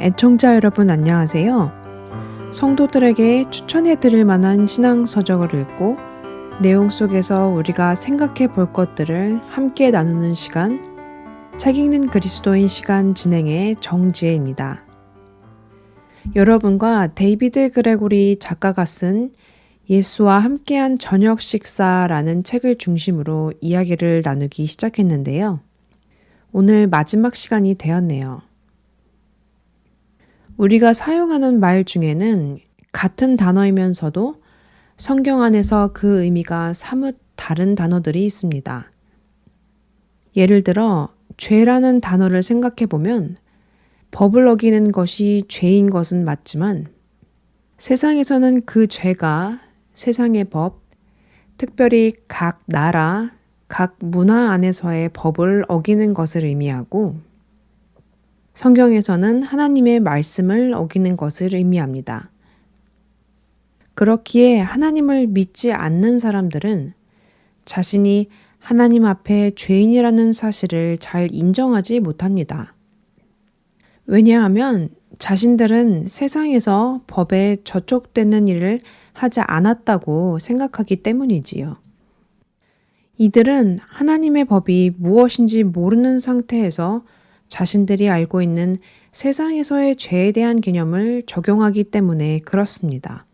애청자 여러분 안녕하세요. 성도들에게 추천해 드릴 만한 신앙 서적을 읽고 내용 속에서 우리가 생각해 볼 것들을 함께 나누는 시간, 책 읽는 그리스도인 시간 진행의 정지혜입니다. 여러분과 데이비드 그레고리 작가가 쓴 예수와 함께한 저녁 식사라는 책을 중심으로 이야기를 나누기 시작했는데요. 오늘 마지막 시간이 되었네요. 우리가 사용하는 말 중에는 같은 단어이면서도 성경 안에서 그 의미가 사뭇 다른 단어들이 있습니다. 예를 들어 죄라는 단어를 생각해 보면 법을 어기는 것이 죄인 것은 맞지만 세상에서는 그 죄가 세상의 법, 특별히 각 나라, 각 문화 안에서의 법을 어기는 것을 의미하고 성경에서는 하나님의 말씀을 어기는 것을 의미합니다. 그렇기에 하나님을 믿지 않는 사람들은 자신이 하나님 앞에 죄인이라는 사실을 잘 인정하지 못합니다. 왜냐하면 자신들은 세상에서 법에 저촉되는 일을 하지 않았다고 생각하기 때문이지요. 이들은 하나님의 법이 무엇인지 모르는 상태에서 자신들이 알고 있는 세상에서의 죄에 대한 개념을 적용하기 때문에 그렇습니다.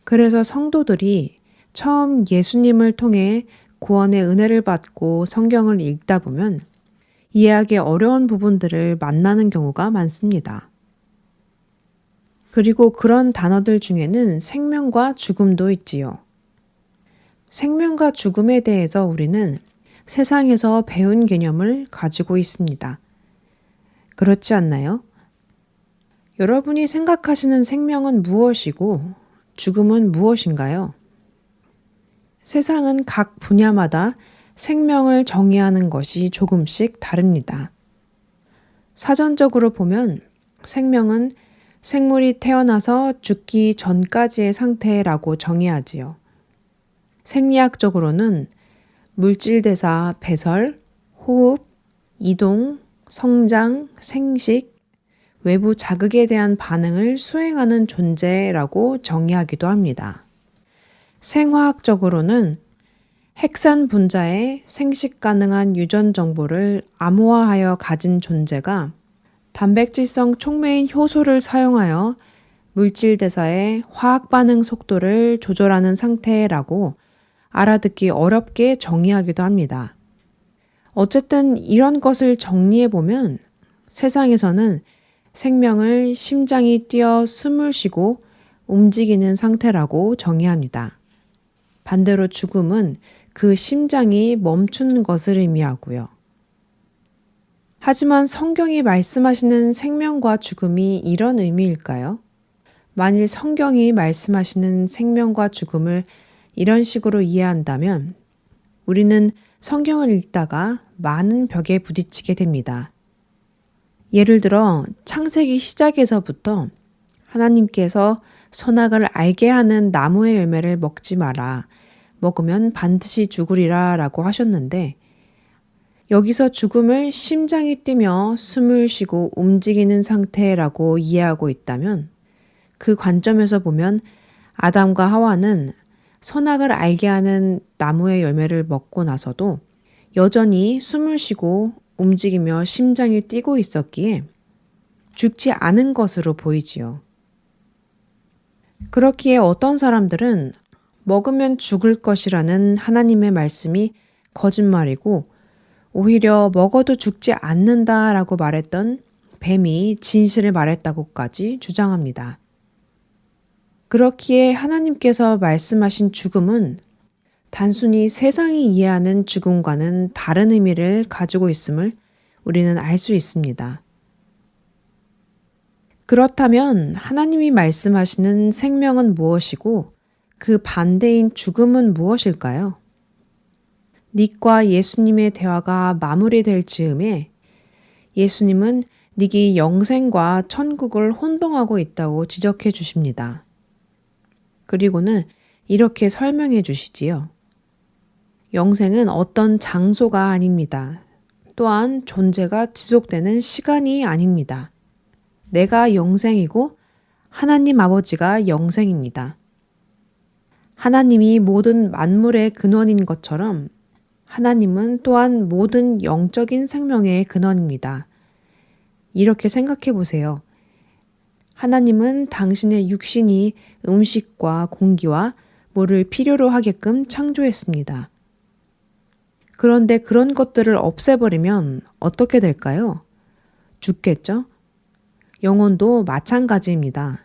그래서 성도들이 처음 예수님을 통해 구원의 은혜를 받고 성경을 읽다 보면 이해하기 어려운 부분들을 만나는 경우가 많습니다. 그리고 그런 단어들 중에는 생명과 죽음도 있지요. 생명과 죽음에 대해서 우리는 세상에서 배운 개념을 가지고 있습니다. 그렇지 않나요? 여러분이 생각하시는 생명은 무엇이고 죽음은 무엇인가요? 세상은 각 분야마다 생명을 정의하는 것이 조금씩 다릅니다. 사전적으로 보면 생명은 생물이 태어나서 죽기 전까지의 상태라고 정의하지요. 생리학적으로는 물질대사, 배설, 호흡, 이동, 성장, 생식, 외부 자극에 대한 반응을 수행하는 존재라고 정의하기도 합니다. 생화학적으로는 핵산 분자의 생식 가능한 유전 정보를 암호화하여 가진 존재가 단백질성 촉매인 효소를 사용하여 물질 대사의 화학 반응 속도를 조절하는 상태라고 알아듣기 어렵게 정의하기도 합니다. 어쨌든 이런 것을 정리해 보면 세상에서는 생명을 심장이 뛰어 숨을 쉬고 움직이는 상태라고 정의합니다. 반대로 죽음은 그 심장이 멈추는 것을 의미하고요. 하지만 성경이 말씀하시는 생명과 죽음이 이런 의미일까요? 만일 성경이 말씀하시는 생명과 죽음을 이런 식으로 이해한다면 우리는 성경을 읽다가 많은 벽에 부딪히게 됩니다. 예를 들어 창세기 시작에서부터 하나님께서 선악을 알게 하는 나무의 열매를 먹지 마라. 먹으면 반드시 죽으리라 라고 하셨는데 여기서 죽음을 심장이 뛰며 숨을 쉬고 움직이는 상태라고 이해하고 있다면 그 관점에서 보면 아담과 하와는 선악을 알게 하는 나무의 열매를 먹고 나서도 여전히 숨을 쉬고 움직이며 심장이 뛰고 있었기에 죽지 않은 것으로 보이지요. 그렇기에 어떤 사람들은 먹으면 죽을 것이라는 하나님의 말씀이 거짓말이고 오히려 먹어도 죽지 않는다라고 말했던 뱀이 진실을 말했다고까지 주장합니다. 그렇기에 하나님께서 말씀하신 죽음은 단순히 세상이 이해하는 죽음과는 다른 의미를 가지고 있음을 우리는 알 수 있습니다. 그렇다면 하나님이 말씀하시는 생명은 무엇이고 그 반대인 죽음은 무엇일까요? 닉과 예수님의 대화가 마무리될 즈음에 예수님은 닉이 영생과 천국을 혼동하고 있다고 지적해 주십니다. 그리고는 이렇게 설명해 주시지요. 영생은 어떤 장소가 아닙니다. 또한 존재가 지속되는 시간이 아닙니다. 내가 영생이고 하나님 아버지가 영생입니다. 하나님이 모든 만물의 근원인 것처럼 하나님은 또한 모든 영적인 생명의 근원입니다. 이렇게 생각해 보세요. 하나님은 당신의 육신이 음식과 공기와 물을 필요로 하게끔 창조했습니다. 그런데 그런 것들을 없애버리면 어떻게 될까요? 죽겠죠? 영혼도 마찬가지입니다.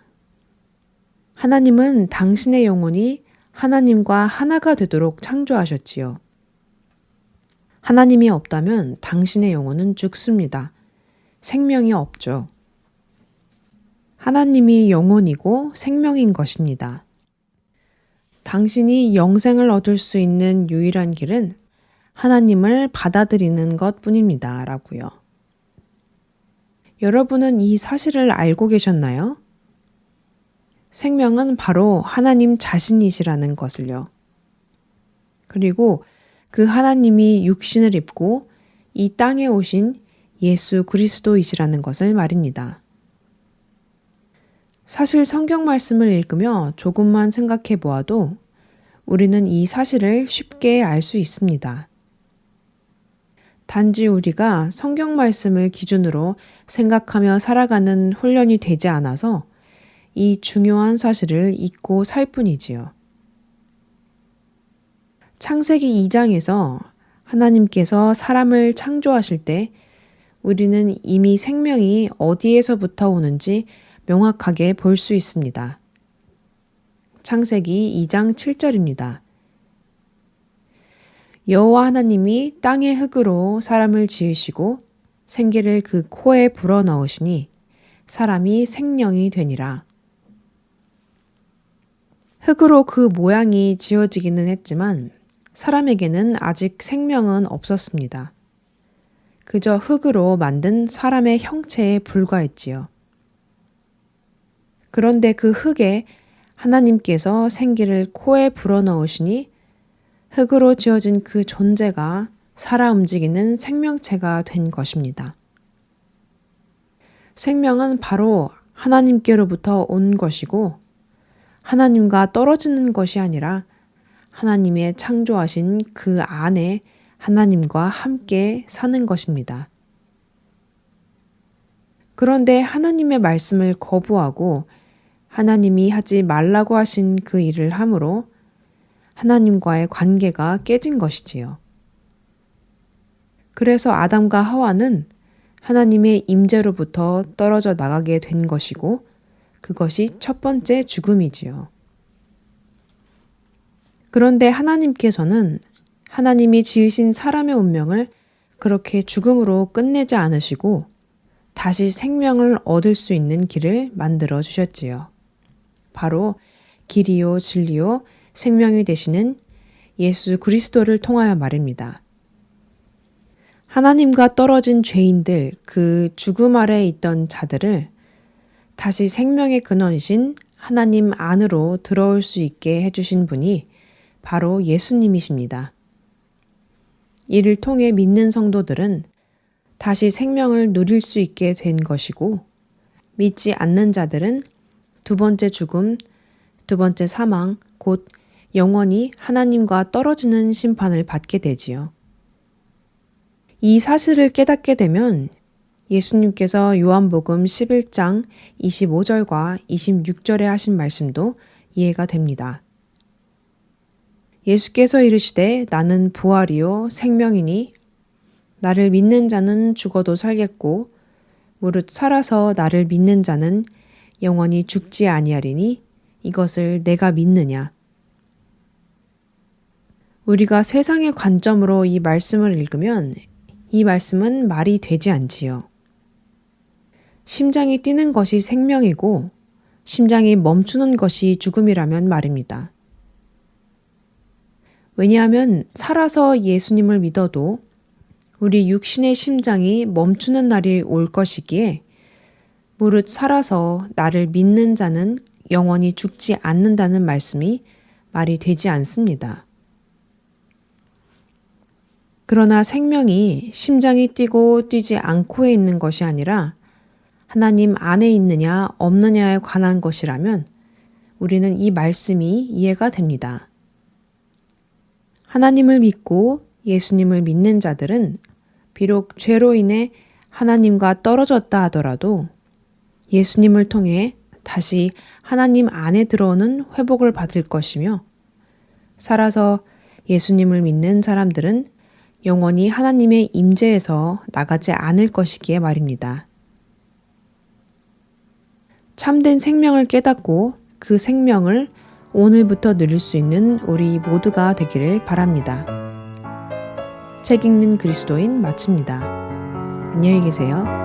하나님은 당신의 영혼이 하나님과 하나가 되도록 창조하셨지요. 하나님이 없다면 당신의 영혼은 죽습니다. 생명이 없죠. 하나님이 영혼이고 생명인 것입니다. 당신이 영생을 얻을 수 있는 유일한 길은 하나님을 받아들이는 것 뿐입니다. 라고요. 여러분은 이 사실을 알고 계셨나요? 생명은 바로 하나님 자신이시라는 것을요. 그리고 그 하나님이 육신을 입고 이 땅에 오신 예수 그리스도이시라는 것을 말입니다. 사실 성경 말씀을 읽으며 조금만 생각해 보아도 우리는 이 사실을 쉽게 알 수 있습니다. 단지 우리가 성경 말씀을 기준으로 생각하며 살아가는 훈련이 되지 않아서 이 중요한 사실을 잊고 살 뿐이지요. 창세기 2장에서 하나님께서 사람을 창조하실 때 우리는 이미 생명이 어디에서부터 오는지 명확하게 볼 수 있습니다. 창세기 2장 7절입니다. 여호와 하나님이 땅의 흙으로 사람을 지으시고 생기를 그 코에 불어넣으시니 사람이 생령이 되니라. 흙으로 그 모양이 지어지기는 했지만 사람에게는 아직 생명은 없었습니다. 그저 흙으로 만든 사람의 형체에 불과했지요. 그런데 그 흙에 하나님께서 생기를 코에 불어넣으시니 흙으로 지어진 그 존재가 살아 움직이는 생명체가 된 것입니다. 생명은 바로 하나님께로부터 온 것이고 하나님과 떨어지는 것이 아니라 하나님의 창조하신 그 안에 하나님과 함께 사는 것입니다. 그런데 하나님의 말씀을 거부하고 하나님이 하지 말라고 하신 그 일을 함으로 하나님과의 관계가 깨진 것이지요. 그래서 아담과 하와는 하나님의 임재로부터 떨어져 나가게 된 것이고 그것이 첫 번째 죽음이지요. 그런데 하나님께서는 하나님이 지으신 사람의 운명을 그렇게 죽음으로 끝내지 않으시고 다시 생명을 얻을 수 있는 길을 만들어 주셨지요. 바로 길이요 진리요 생명이 되시는 예수 그리스도를 통하여 말입니다. 하나님과 떨어진 죄인들, 그 죽음 아래에 있던 자들을 다시 생명의 근원이신 하나님 안으로 들어올 수 있게 해주신 분이 바로 예수님이십니다. 이를 통해 믿는 성도들은 다시 생명을 누릴 수 있게 된 것이고 믿지 않는 자들은 두 번째 죽음, 두 번째 사망, 곧 영원히 하나님과 떨어지는 심판을 받게 되지요. 이 사실을 깨닫게 되면 예수님께서 요한복음 11장 25절과 26절에 하신 말씀도 이해가 됩니다. 예수께서 이르시되 나는 부활이요 생명이니 나를 믿는 자는 죽어도 살겠고 무릇 살아서 나를 믿는 자는 영원히 죽지 아니하리니 이것을 내가 믿느냐. 우리가 세상의 관점으로 이 말씀을 읽으면 이 말씀은 말이 되지 않지요. 심장이 뛰는 것이 생명이고 심장이 멈추는 것이 죽음이라면 말입니다. 왜냐하면 살아서 예수님을 믿어도 우리 육신의 심장이 멈추는 날이 올 것이기에 무릇 살아서 나를 믿는 자는 영원히 죽지 않는다는 말씀이 말이 되지 않습니다. 그러나 생명이 심장이 뛰고 뛰지 않고에 있는 것이 아니라 하나님 안에 있느냐 없느냐에 관한 것이라면 우리는 이 말씀이 이해가 됩니다. 하나님을 믿고 예수님을 믿는 자들은 비록 죄로 인해 하나님과 떨어졌다 하더라도 예수님을 통해 다시 하나님 안에 들어오는 회복을 받을 것이며 살아서 예수님을 믿는 사람들은 영원히 하나님의 임재에서 나가지 않을 것이기에 말입니다. 참된 생명을 깨닫고 그 생명을 오늘부터 누릴 수 있는 우리 모두가 되기를 바랍니다. 책 읽는 그리스도인 마칩니다. 안녕히 계세요.